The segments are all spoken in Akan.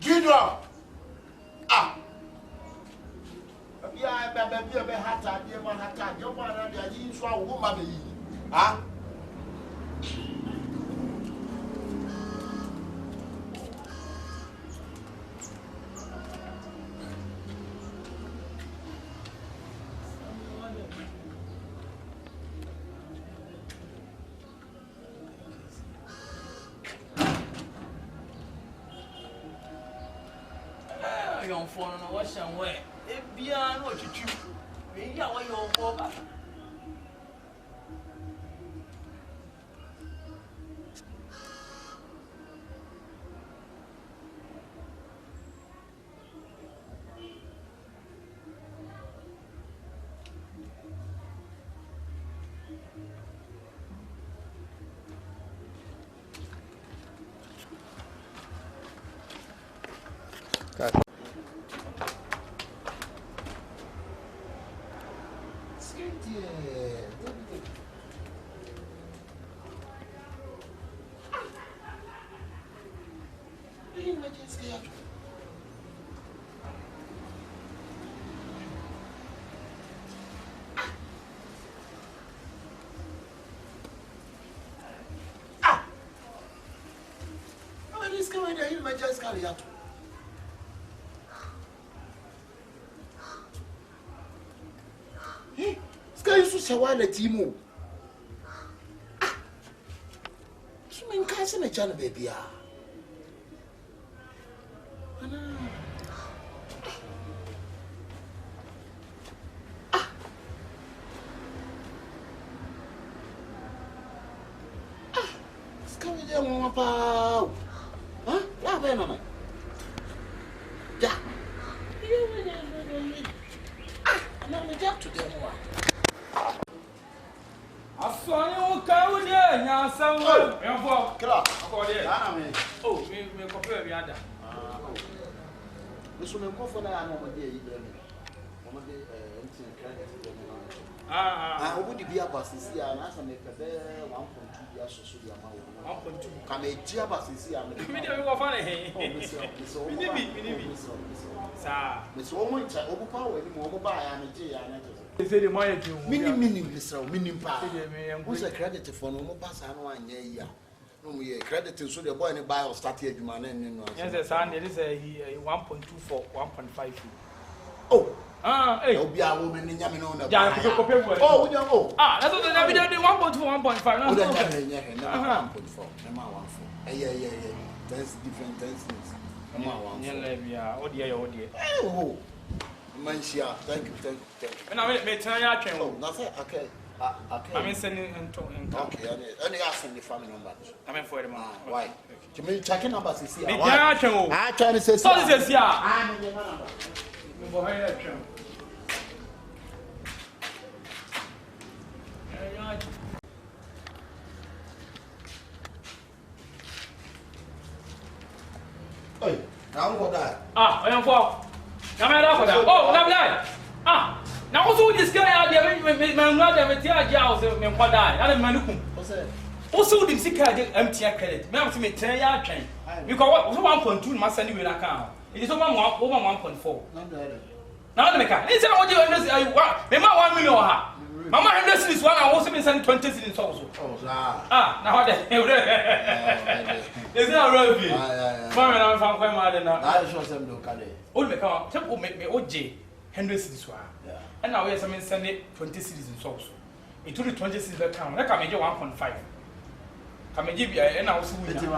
Gideon. Ah. Yeah, baby, a hata, dear man, hata, your man, and the usual woman. Ah. Young phone on wash and wear. If beyond what you choose, we are what you're for. Shawana Timo. You mean Cousin a channel baby? Credit so the boy in buy or start here man and yes and it is a 1.24 1.5. Oh hey will be a woman in Yamino. Oh we don't go. That's what the video 1.2 1.5 no 1.4 yeah that's different things oh Mansia thank you and I may tell you oh nothing okay I mean sending and okay only asking the family number I mean for them why you mean checking numbers is here I trying to say so this is here I'm in the number hey now what that I am for oh now also this guy out there me not them tia jaws me kwada na me manukum also dim sika empty credit me am say me 10 ya atwen because 1.2 ma send we na kan it is over 1.4 now me ka say o je me ma 1 million ha mama 100 cities one and also me send 20 cities also now what is not rugby mama na fan kwa ma de na I show them do kale o me ka tempo me oje 100 cities wa and now we are sending 20 cities in source. It took 20 cities that come. That can make 1.5. Can make you and I was with you.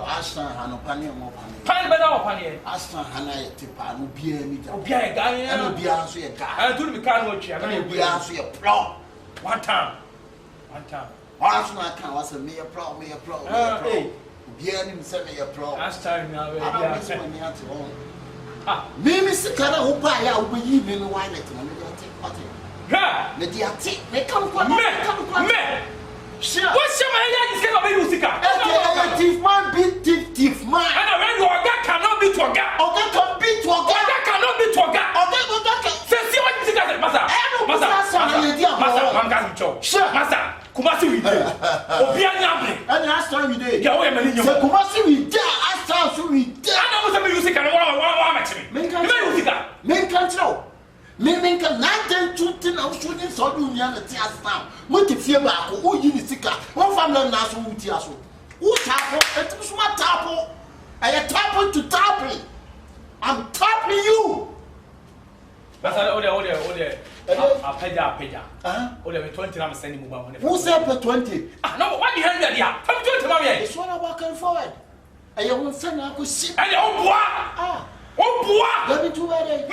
Ashton Hanopani more Pan better upon here. Ashton Hana Tipan, beer meter. Be a guy and be answer a guy. I do the can watch you. I'm going to be answer a pro. One time. Ashton I can was a mere pro. Beer himself a pro. Ashton now. Mimi Sikana who buy out with you in the wine at the Mediati, they come for me. Sure. What's your man? Is going to be Musika? Thief man, beat thief man. And when your God cannot be to a guy, or that can be to a guy, that cannot be to a guy, or that can say what you got, Master. Master, Master, Master, Kumasi with you. Obia nyamre. And last time you did. Yeah, we many. So Kumasi we there. Last so we there. I know some music and one match me. Men can tell. Men can not then two things of shooting so do me and the tears now. What if you back? Oh, you need to one family national with Tiaso. Who tapo? It was my tapo. I am tapping to tapping. I'm tapping you. But I pay. Only 20 I'm sending you. Who said for 20? No, what you heard there? Come to mommy. It's one I'm walking forward. I won't send up with shit. And oh, boy. Let me do it.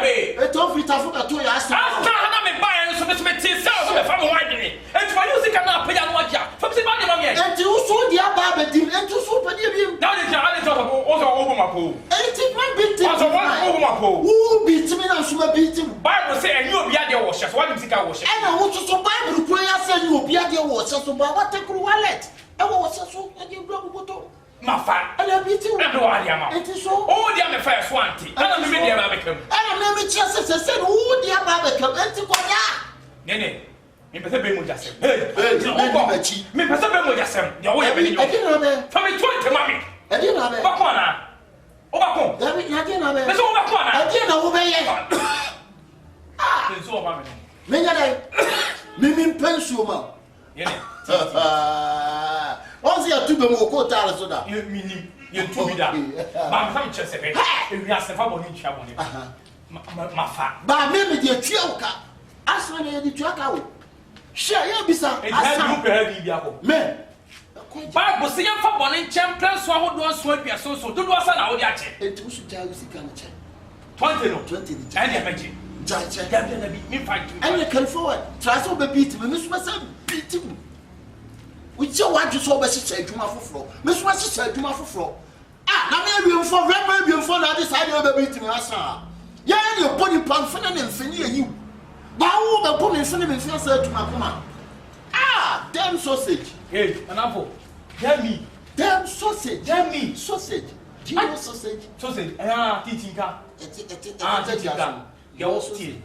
Me. It's all fit for the 2 years. I'm not buying so much myself. I'm winding. And for you, cannot pay on what you from the money. And you saw the Ababadin and to super him. Now they are also over my pool. And it might be over my pool. Who beats me and super beat him? Bible say, and you'll be at your washes. Why do you think I was? And I want to so Bible prayer say you will be at your washes. So, but what take a wallet? I was so and you blow bottle. My father, and I beat you. It is so. Oh, dear, my first one. I don't mean the American. And I never just said, oh, dear, Babacom, and to Koya. Nene. Me pese be mo jasem. Me pese be mo jasem. Ya wo ya be ni yo. Fa me 20 mami. E di na be. Ba kwa na. O ba ko. Ya di na be. Me so o ba kwa na. E di na wo be ye. Ah. Me so o ba me. Me nya dai. Me pensu ma. Ye ne. On se ya tu be mo ko ta la so da. Ye mi ni. Ye tu bi da. Ba me fa me chese be. E wi ase fa bo ni ntwa bo ni. Ma fa. Ba me de tua o ka. Asra na ye di tua ka o. Share ya bisa asa you pay bi biako me Bible say yam fa bone champion so ahodo so apia so do asa na wo di ache enti musu ja usika na che 20 no 20 ni and ya meji ja che ya bi na bi me fight and you can forward try so be beat me musu masa beat me we che wa ju so be hye adwuma foforo musu ma hye adwuma foforo na me awie mfo rema awie mfo na dey side be beat me asa ya ni body pan fena na mfeni yi Bawo be put me feel me feel say to makoma. Damn sausage. Hey, anafo. Damn me. Damn sausage. Damn me. Sausage. Do you know sausage? Sausage. Titinka. Titinka. Ya o tea.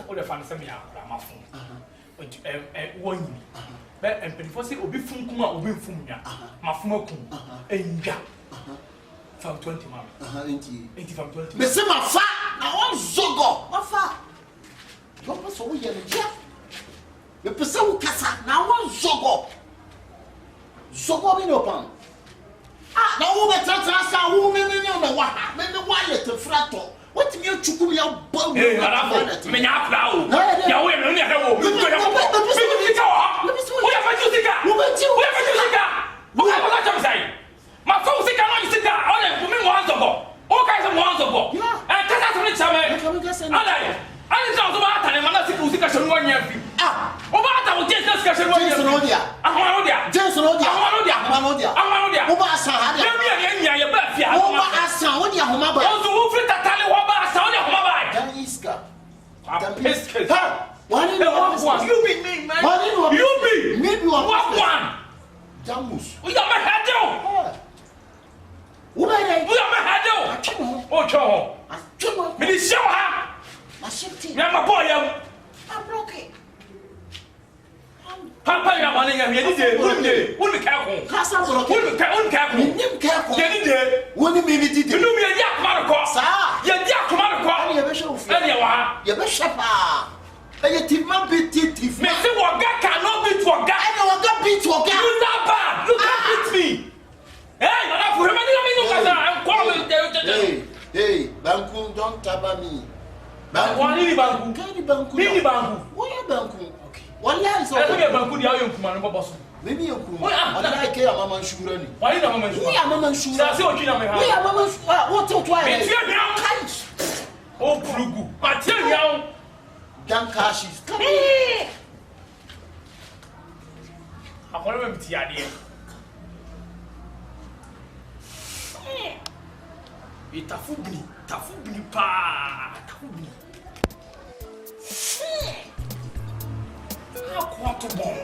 O de fan se me akra mafun. Won yi. Be empirifo say obi fun kuma obi fun nwa. Mafun akun. Enja. From 20 mama. 80 from 20. Me say ma fa na won zogo. Ma fa. You pass over here, yeah. You pass over Kasa. Now one zogo me no pan. Now who better transfer? Who me no wa? Me no wallet to frato. What me you chuku ya bow? Hey, me na plao. Ya we me na wo. Me go ya wo. Me go ha. Wo ya fa jusika. Wo ya fa jusika. Wo ya fa jam sai. Ma fa usika no jusika. Ole me mo zogo. O kai se mo zogo. Eh, Kasa so ni chame. Ala. I don't know about it. I'm not going to see a one year. About our Jesus discussion. Jason Odia. Jason Odia. Oba Asa. Let me Oba Asa. Odia Humaba. Also, who fit that tally Oba Asa? Humaba. Dan Iska. I'm pissed. Why did you be me, man? You be. Maybe what one? Jamus. We got my head down. We got my head down. Oh, Joe. Me show her. I'm a boy. I'm broken. Papa, you're running a minute. Wouldn't be careful. Casa broken. Wouldn't be careful. Get in there. Wouldn't be did you do me a yak Marco? Sir, you're yak Marco. You're a bishop. You're a bishop. And you tip my bit. Mr. Wagga cannot beat Wagga. I know Wagga beat Wagga. You're not bad. You can't beat me. Hey, but I'm calling. Hey, Banku, don't taba me. Banku. Banku. Why Banku? Okay. One year is okay. Banku, the young man, Boss. Maybe you could. I like a Mamma Shurani. Why are Mamma Shurani? We are Mamma Shurani. We are Mamma Shurani. What to try? Oh, Plugu. Material. Dankashis. Come here. I want to be Tiadi. Itafubni pa. Tafubni. How quite bon.